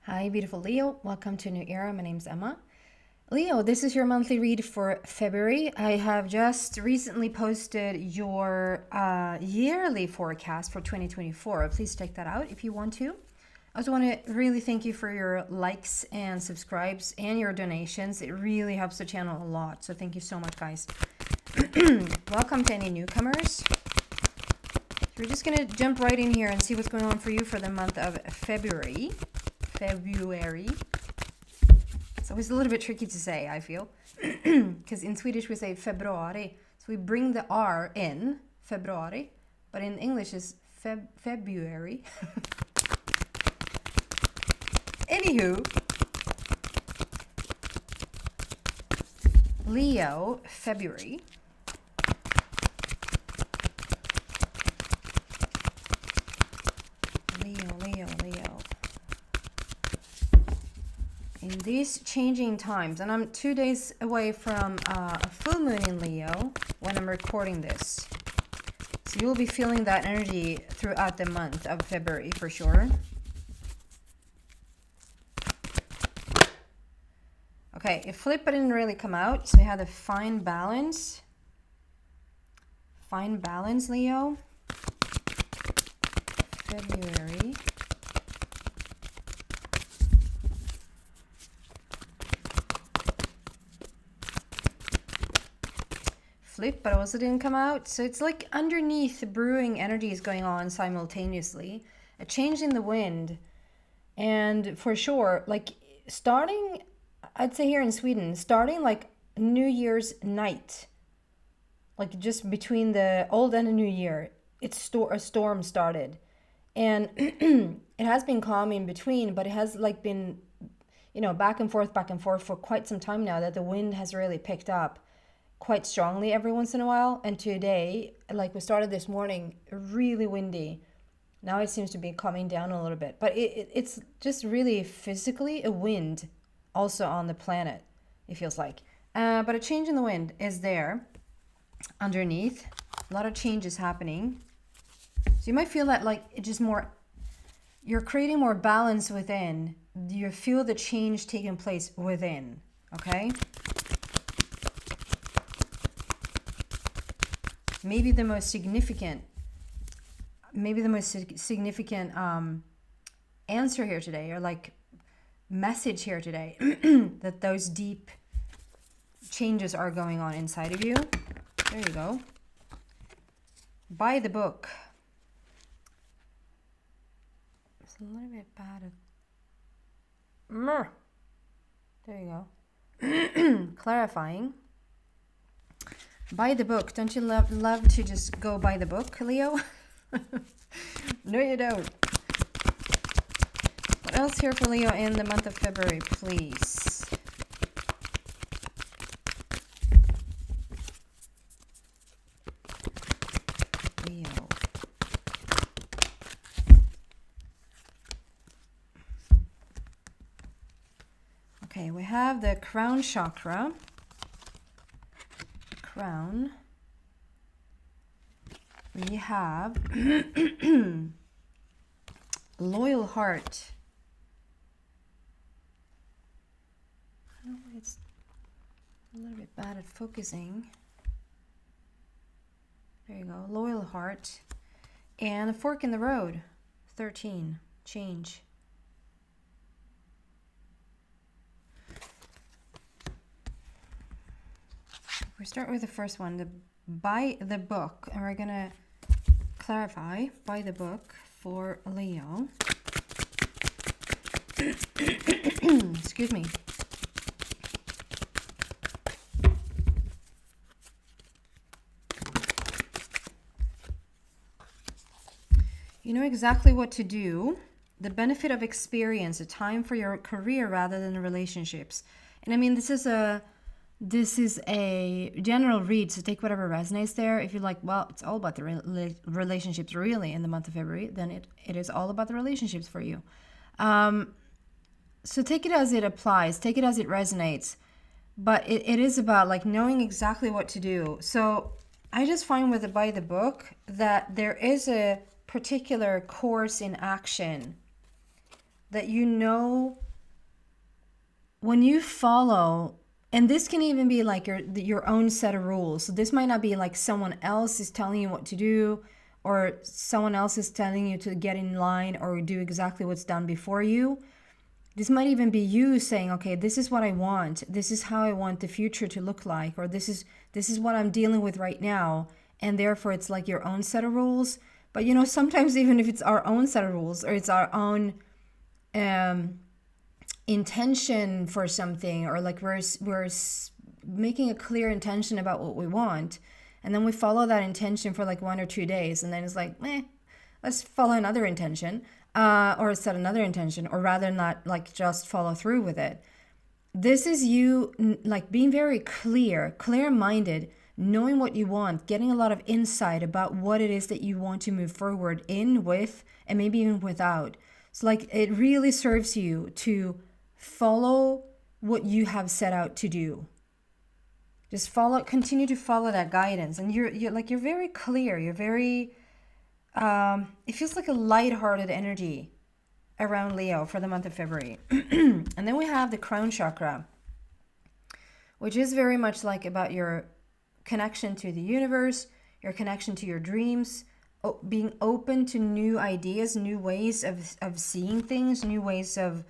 Hi, beautiful Leo. Welcome to a new era. My name's Emma. Leo, this is your monthly read for February. I have just recently posted your yearly forecast for 2024. Please check that out if you want to. I also want to really thank you for your likes and subscribes and your donations. It really helps the channel a lot. So thank you so much, guys. Welcome to any newcomers. So we're just going to jump right in here and see what's going on for you for the month of February. It's always a little bit tricky to say, I feel. Because in Swedish we say februari. So we bring the R in, februari. But in English it's February. Anywho. Leo, February. Leo. In these changing times, and I'm 2 days away from a full moon in Leo when I'm recording this. So you'll be feeling that energy throughout the month of February for sure. Okay, if flip didn't really come out, so we had a fine balance. Fine balance, Leo. February. Flip, but also didn't come out. So it's like underneath the brewing energy is going on simultaneously. A change in the wind. And for sure, like starting, I'd say here in Sweden, starting like New Year's night. Like just between the old and the new year, a storm started. And it has been calm in between, but it has like been, back and forth for quite some time now that the wind has really picked up quite strongly every once in a while. And today, like we started this morning, really windy. Now it seems to be calming down a little bit. But it's just really physically a wind also on the planet, it feels like. But a change in the wind is there underneath. A lot of changes happening. So you might feel that like it just more, you're creating more balance within. You feel the change taking place within, okay? Maybe the most significant answer here today, or like message here today, that those deep changes are going on inside of you. There you go. Buy the book. It's a little bit bad. There you go. Clarifying. Buy the book. Don't you love to just go buy the book, Leo? No, you don't. What else here for Leo in the month of February, please? Leo. Okay, we have the crown chakra. Crown. We have loyal heart. I don't know, it's a little bit bad at focusing. There you go, loyal heart. And a fork in the road, 13, change. We start with the first one, buy the book, and we're gonna clarify, buy the book for Leo. Excuse me. You know exactly what to do. The benefit of experience, a time for your career rather than relationships. And I mean, this is a general read, so take whatever resonates there. If you're like, well, it's all about the relationships really in the month of February, then it is all about the relationships for you. So take it as it applies, take it as it resonates. But it is about like knowing exactly what to do. So I just find with the buy the book that there is a particular course in action that you know when you follow, and this can even be like your own set of rules. So this might not be like someone else is telling you what to do, or someone else is telling you to get in line or do exactly what's done before you. This might even be you saying, okay, this is what I want. This is how I want the future to look like, or this is what I'm dealing with right now. And therefore it's like your own set of rules. But you know, sometimes even if it's our own set of rules, or it's our own intention for something, or like we're making a clear intention about what we want, and then we follow that intention for like 1 or 2 days, and then it's like, let's follow another intention, or set another intention, or rather not like just follow through with it. This is you like being very clear-minded, knowing what you want, getting a lot of insight about what it is that you want to move forward in, with, and maybe even without. So like it really serves you to follow what you have set out to do. Just continue to follow that guidance, and you're very clear. You're very it feels like a light-hearted energy around Leo for the month of February. And then we have the crown chakra, which is very much like about your connection to the universe, your connection to your dreams, being open to new ideas, new ways of seeing things, new ways of,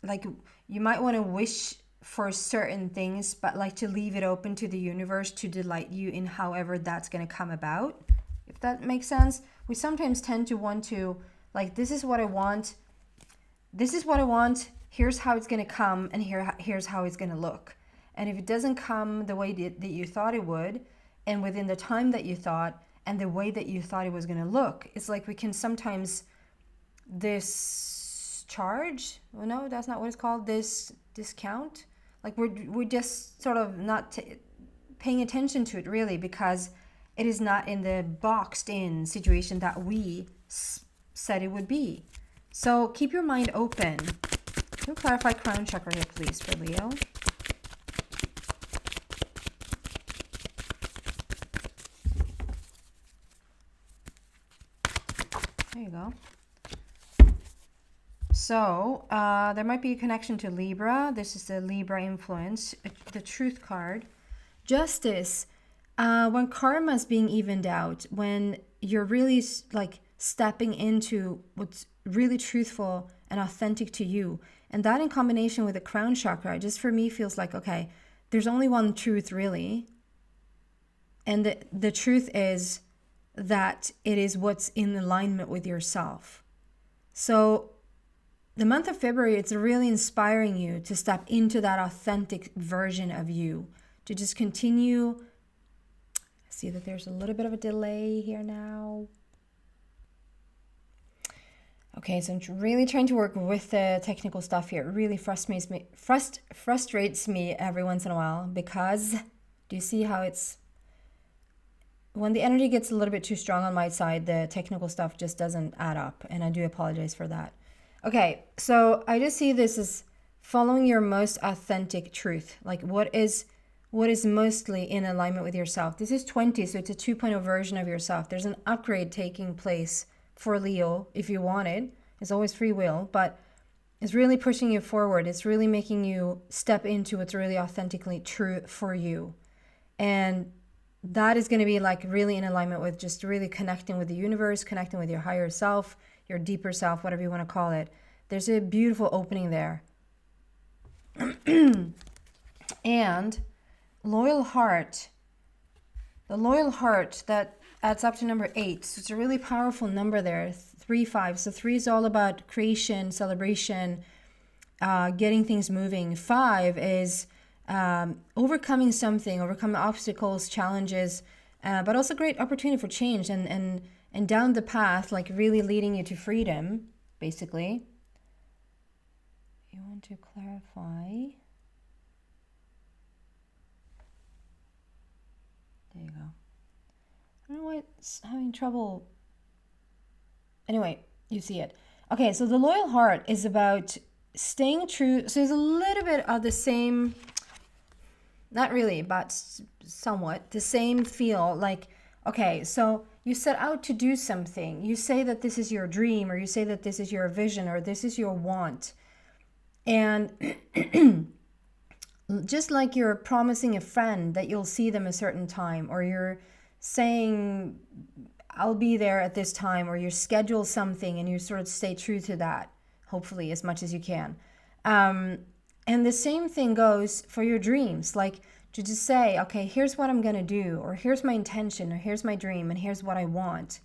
like, you might want to wish for certain things, but like to leave it open to the universe to delight you in however that's going to come about, if that makes sense. We sometimes tend to want to, like, this is what I want, here's how it's going to come, and here's how it's going to look. And if it doesn't come the way that you thought it would, and within the time that you thought, and the way that you thought it was going to look, it's like we can sometimes discharge. Well, no, that's not what it's called. Discount. Like we're just sort of not paying attention to it really, because it is not in the boxed in situation that we said it would be. So keep your mind open. Can you clarify crown chakra here, please, for Leo? There you go. So there might be a connection to Libra. This is the Libra influence, the truth card. Justice, when karma is being evened out, when you're really like stepping into what's really truthful and authentic to you. And that in combination with the crown chakra, just for me feels like, okay, there's only one truth really. And the truth is that it is what's in alignment with yourself. So the month of February, it's really inspiring you to step into that authentic version of you, to just continue. I see that there's a little bit of a delay here now. Okay, so I'm really trying to work with the technical stuff here. It really frustrates me every once in a while, because do you see how it's, when the energy gets a little bit too strong on my side, the technical stuff just doesn't add up, and I do apologize for that. Okay, so I just see this as following your most authentic truth, like what is mostly in alignment with yourself. This is 20, so it's a 2.0 version of yourself. There's an upgrade taking place for Leo if you want it. It's always free will, but it's really pushing you forward. It's really making you step into what's really authentically true for you. And that is going to be like really in alignment with just really connecting with the universe, connecting with your higher self, your deeper self, whatever you want to call it. There's a beautiful opening there. And loyal heart. The loyal heart, that adds up to number 8. So it's a really powerful number there, 3-5. So 3 is all about creation, celebration, getting things moving. 5 is overcoming something, overcoming obstacles, challenges, but also great opportunity for change and down the path, like really leading you to freedom, basically. You want to clarify. There you go. I don't know why it's having trouble. Anyway, you see it. Okay, so the loyal heart is about staying true. So there's a little bit of the same, not really, but somewhat the same feel. Like, okay, so you set out to do something. You say that this is your dream, or you say that this is your vision, or this is your want. And just like you're promising a friend that you'll see them a certain time, or you're saying, I'll be there at this time, or you schedule something and you sort of stay true to that, hopefully as much as you can. And the same thing goes for your dreams. Like, to just say, okay, here's what I'm going to do, or here's my intention, or here's my dream, and here's what I want.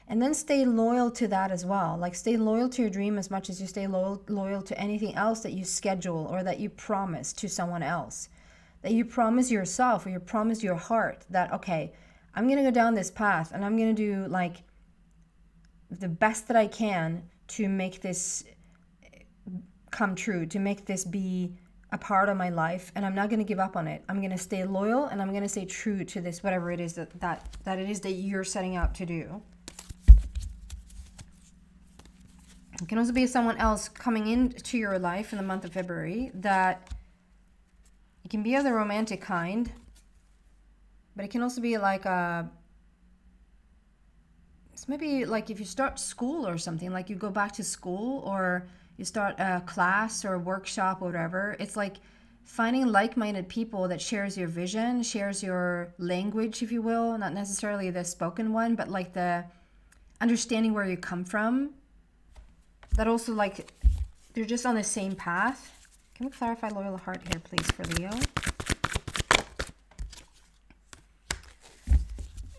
And then stay loyal to that as well. Like, stay loyal to your dream as much as you stay loyal to anything else that you schedule or that you promise to someone else. That you promise yourself, or you promise your heart that, okay, I'm going to go down this path and I'm going to do like the best that I can to make this come true, to make this be a part of my life, and I'm not going to give up on it. I'm going to stay loyal, and I'm going to stay true to this, whatever it is that it is that you're setting out to do. It can also be someone else coming into your life in the month of February that it can be of the romantic kind, but it can also be like it's maybe like if you start school or something, like you go back to school, or you start a class or a workshop or whatever. It's like finding like-minded people that shares your vision, shares your language, if you will, not necessarily the spoken one, but like the understanding where you come from. That also, like, they're just on the same path. Can we clarify loyal heart here, please, for Leo?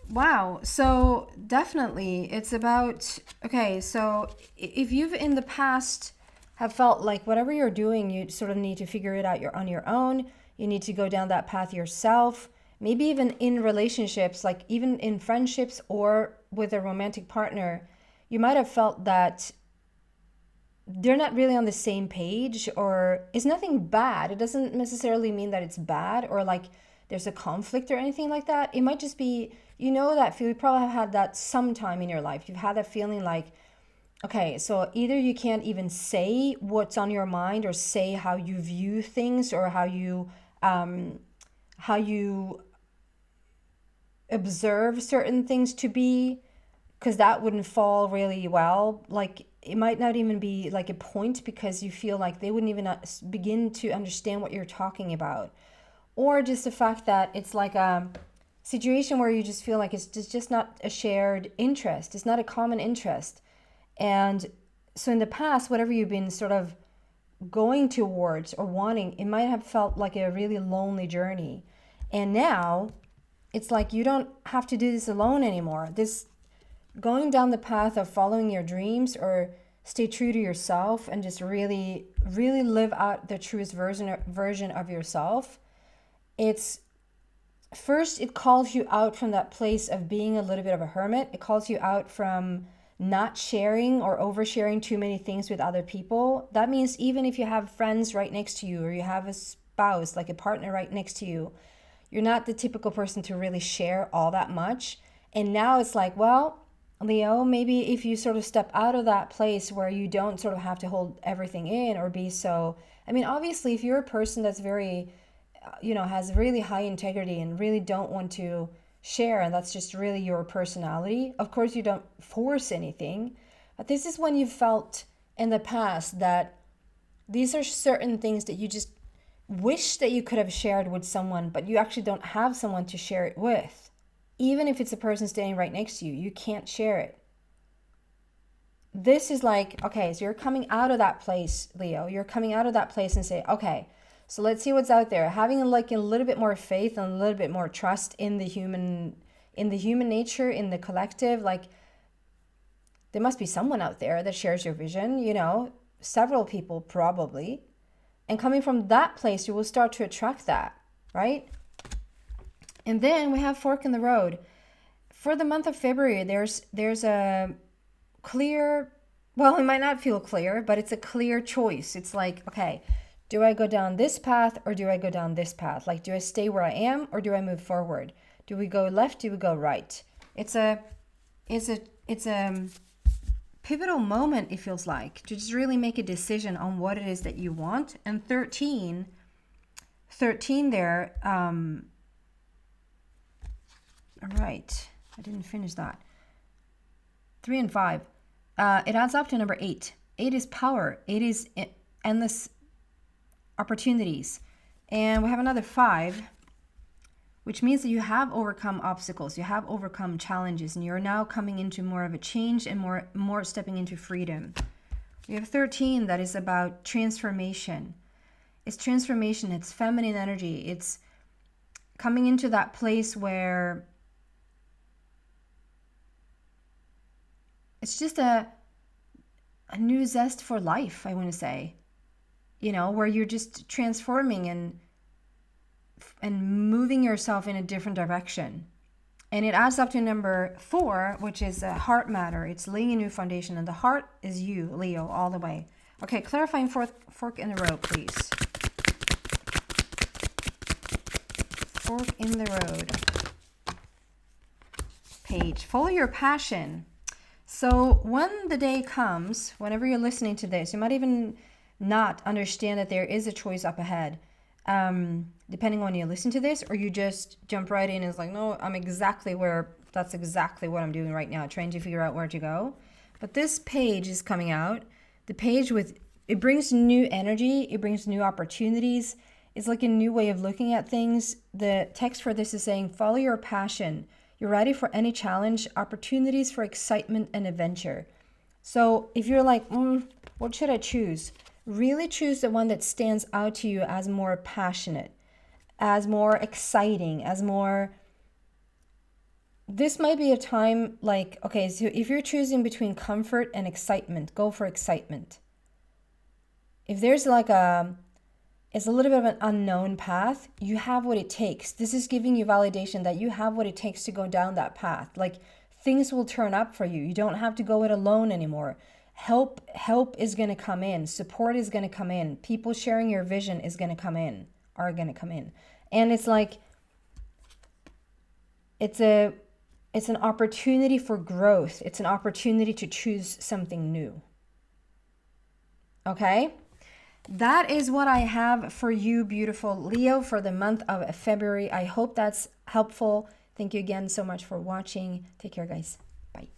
Wow. So definitely it's about, okay, so if you've in the past have felt like whatever you're doing, you sort of need to figure it out on your own. You need to go down that path yourself. Maybe even in relationships, like even in friendships or with a romantic partner, you might have felt that they're not really on the same page, or it's nothing bad. It doesn't necessarily mean that it's bad or like there's a conflict or anything like that. It might just be, you know, that feel, you probably have had that sometime in your life. You've had that feeling like, okay, so either you can't even say what's on your mind or say how you view things, or how you observe certain things to be, because that wouldn't fall really well. Like, it might not even be like a point because you feel like they wouldn't even begin to understand what you're talking about. Or just the fact that it's like a situation where you just feel like it's just not a shared interest. It's not a common interest. And so in the past, whatever you've been sort of going towards or wanting, it might have felt like a really lonely journey. And now it's like you don't have to do this alone anymore. This going down the path of following your dreams, or stay true to yourself and just really, really live out the truest version of yourself. It's first, it calls you out from that place of being a little bit of a hermit. It calls you out from not sharing or oversharing too many things with other people. That means even if you have friends right next to you, or you have a spouse, like a partner right next to you, you're not the typical person to really share all that much. And now it's like, well, Leo, maybe if you sort of step out of that place where you don't sort of have to hold everything in or be so, I mean, obviously, if you're a person that's very, has really high integrity and really don't want to share, and that's just really your personality, of course you don't force anything. But this is when you felt in the past that these are certain things that you just wish that you could have shared with someone, but you actually don't have someone to share it with. Even if it's a person standing right next to you, you can't share it. This is like, okay, so you're coming out of that place, Leo. You're coming out of that place and say, okay, so let's see what's out there. Having like a little bit more faith and a little bit more trust in the human nature, in the collective. Like, there must be someone out there that shares your vision, several people probably. And coming from that place, you will start to attract that, right? And then we have fork in the road. For the month of February, there's a clear, well, it might not feel clear, but it's a clear choice. It's like, okay, do I go down this path or do I go down this path? Like, do I stay where I am or do I move forward? Do we go left? Do we go right? It's a pivotal moment, it feels like, to just really make a decision on what it is that you want. And 13 there, all right, I didn't finish that. 3 and 5. It adds up to number 8. 8 is power. 8 is endless opportunities. And we have another 5, which means that you have overcome obstacles, you have overcome challenges, and you're now coming into more of a change and more stepping into freedom. We have 13 that is about transformation. It's transformation, it's feminine energy, it's coming into that place where it's just a new zest for life, I want to say. You know, where you're just transforming and moving yourself in a different direction. And it adds up to number 4, which is heart matter. It's laying a new foundation, and the heart is you, Leo, all the way. Okay, clarifying fork in the road, please. Fork in the road. Page. Follow your passion. So when the day comes, whenever you're listening to this, you might even not understand that there is a choice up ahead. Depending on when you listen to this, or you just jump right in and it's like, no, that's exactly what I'm doing right now, trying to figure out where to go. But this page is coming out. The page it brings new energy, it brings new opportunities. It's like a new way of looking at things. The text for this is saying, follow your passion. You're ready for any challenge, opportunities for excitement and adventure. So if you're like, what should I choose? Really choose the one that stands out to you as more passionate, as more exciting, as more... This might be a time like, okay, so if you're choosing between comfort and excitement, go for excitement. If there's like it's a little bit of an unknown path, you have what it takes. This is giving you validation that you have what it takes to go down that path. Like, things will turn up for you. You don't have to go it alone anymore. Help is going to come in. Support is going to come in. People sharing your vision are going to come in. And it's like, it's an opportunity for growth. It's an opportunity to choose something new. Okay? That is what I have for you, beautiful Leo, for the month of February. I hope that's helpful. Thank you again so much for watching. Take care, guys. Bye.